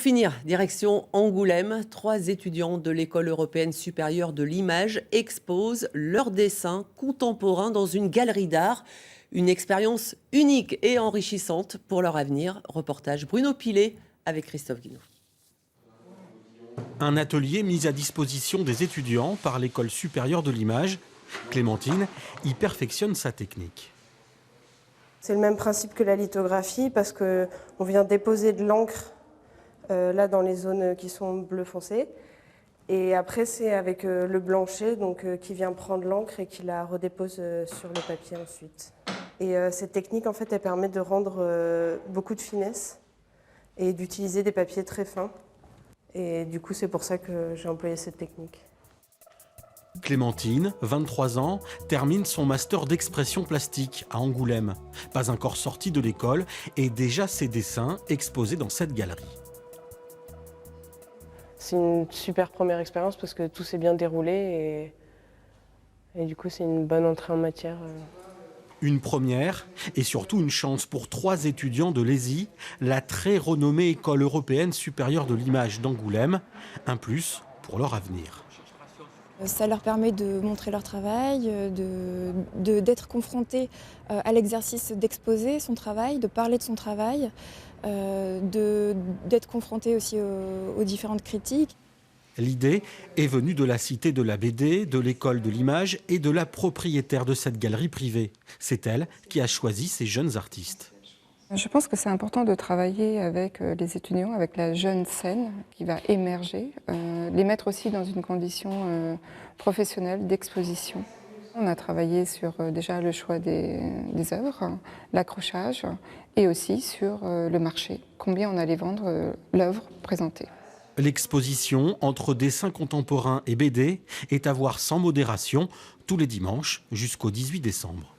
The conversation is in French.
Pour finir, direction Angoulême, 3 étudiants de l'École européenne supérieure de l'image exposent leurs dessins contemporains dans une galerie d'art. Une expérience unique et enrichissante pour leur avenir. Reportage Bruno Pilet avec Christophe Guinaud. Un atelier mis à disposition des étudiants par l'École supérieure de l'image. Clémentine y perfectionne sa technique. C'est le même principe que la lithographie parce qu'on vient déposer de l'encre là dans les zones qui sont bleu foncé. Et après c'est avec le blanchet qui vient prendre l'encre et qui la redépose sur le papier ensuite. Et cette technique en fait elle permet de rendre beaucoup de finesse et d'utiliser des papiers très fins. Et du coup c'est pour ça que j'ai employé cette technique. Clémentine, 23 ans, termine son master d'expression plastique à Angoulême. Pas encore sortie de l'école et déjà ses dessins exposés dans cette galerie. C'est une super première expérience parce que tout s'est bien déroulé et du coup c'est une bonne entrée en matière. Une première et surtout une chance pour 3 étudiants de l'ESI, la très renommée École européenne supérieure de l'image d'Angoulême. Un plus pour leur avenir. Ça leur permet de montrer leur travail, d'être confrontés à l'exercice d'exposer son travail, de parler de son travail, d'être confrontés aussi aux différentes critiques. L'idée est venue de la Cité de la BD, de l'École de l'image et de la propriétaire de cette galerie privée. C'est elle qui a choisi ces jeunes artistes. Je pense que c'est important de travailler avec les étudiants, avec la jeune scène qui va émerger, les mettre aussi dans une condition professionnelle d'exposition. On a travaillé sur déjà le choix des œuvres, l'accrochage et aussi sur le marché, combien on allait vendre l'œuvre présentée. L'exposition entre dessins contemporains et BD est à voir sans modération tous les dimanches jusqu'au 18 décembre.